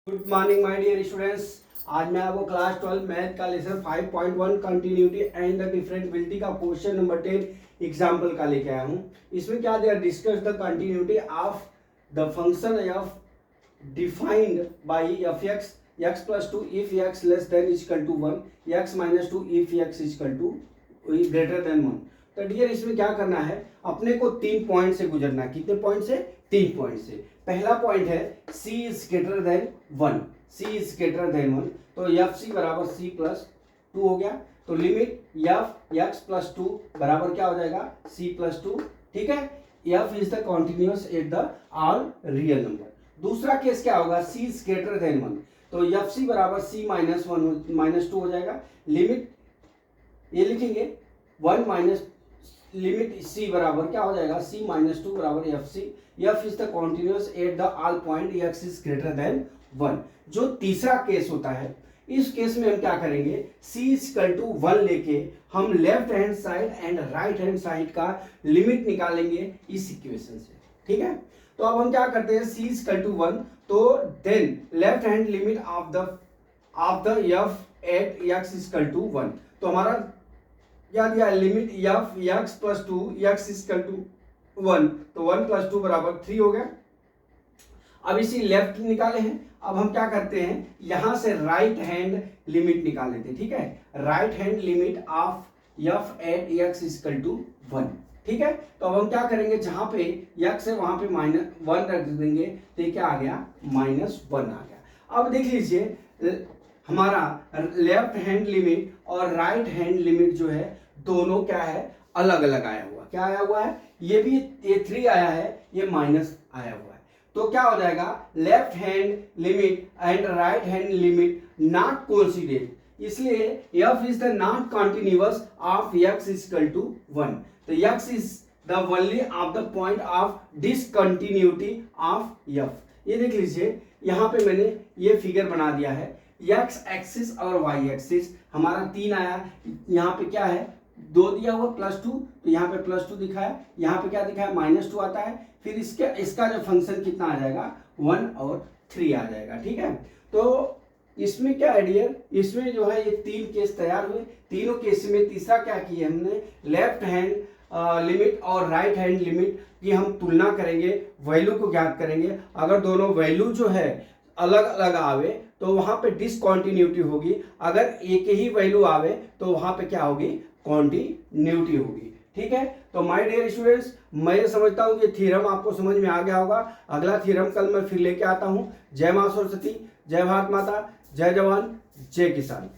Good morning my dear students. आज मैं आपको क्लास 12 मैथ का lesson 5.1 continuity and the differentiability का क्वेश्चन नंबर 10 एग्जांपल का लेके आया हूँ। इसमें क्या दिया, discuss the continuity of the function of defined by F X X plus two if X less than equal to 1 X minus two if X equal to greater than 1। तो dear इसमें क्या करना है, अपने को 3 पॉइंट से गुजरना। कितने पॉइंट से? 3 पॉइंट से। पहला पॉइंट है c is greater than 1, c is greater than 1, तो एफ सी बराबर c प्लस 2 हो गया। तो लिमिट एफ एक्स प्लस 2 बराबर क्या हो जाएगा, c प्लस 2। ठीक है, f is the continuous at the all real number. दूसरा केस क्या होगा, c इज ग्रेटर देन 1, तो एफ सी बराबर c माइनस 1 माइनस 2 हो जाएगा। लिमिट ये लिखेंगे 1 माइनस लिमिट c बराबर क्या हो जाएगा, c माइनस 2 बराबर F C. F is the continuous at the all point X is greater than 1। जो तीसरा केस होता है, इस केस में हम क्या करेंगे, c इक्वल टू 1 लेके हम left hand side and right hand side का लिमिट निकालेंगे इस इक्वेशन से। ठीक है, तो अब हम क्या करते हैं, c इक्वल टू 1, तो then left hand limit of the F at X equal to 1। तो हमारा क्या दिया, limit F X plus 2 X equal to 1, तो 1 प्लस 2 बराबर 3 हो गया। अब इसी लेफ्ट निकाले हैं, अब हम क्या करते हैं, यहां से राइट हैंड लिमिट निकाल लेते हैं। ठीक है, right hand limit of F at X equal to 1। ठीक है, तो अब हम क्या करेंगे, जहां पे एक्स है वहां पे -1 रख देंगे, तो क्या आ गया, -1 आ गया। अब देख लीजिए हमारा लेफ्ट हैंड लिमिट और राइट हैंड लिमिट जो है दोनों क्या है, अलग अलग आया हुआ। क्या आया हुआ है, ये भी ये 3 आया है, ये माइनस आया हुआ है। तो क्या हो जाएगा, left hand limit and right hand limit not coincident, इसलिए f is the not continuous of x equal to 1। तो x is the only of the point of discontinuity of f। ये देख लीजिए, यहाँ पे मैंने ये फिगर बना दिया है, x एक्सिस और y एक्सिस हमारा 3 आया, यहाँ पे क्या है 2 दिया हुआ +2, तो यहाँ पे +2 दिखाया, यहाँ पे क्या दिखाया -2 आता है। फिर इसका जो फंक्शन कितना आ जाएगा, 1 और 3 आ जाएगा। ठीक है, तो इसमें क्या है डियर, इसमें जो है ये 3 केस तैयार हुए। तीनों केस में तीसरा क्या किया हमने, लेफ्ट हैंड लिमिट और राइट हैंड लिमिट की हम तुलना करेंगे, वैल्यू को ज्ञात करेंगे। अगर दोनों वैल्यू जो है अलग अलग आवे तो वहां पे डिसकंटिन्यूटी होगी, अगर एक ही वैल्यू आवे तो वहां पे क्या होगी, कॉन्टिन्यूटी होगी। ठीक है, तो माय डियर स्टूडेंट्स, मैं समझता हूँ कि थ्योरम आपको समझ में आ गया होगा। अगला थ्योरम कल मैं फिर लेके आता हूँ। जय मां सरस्वती, जय भारत माता, जय जवान, जय किसान।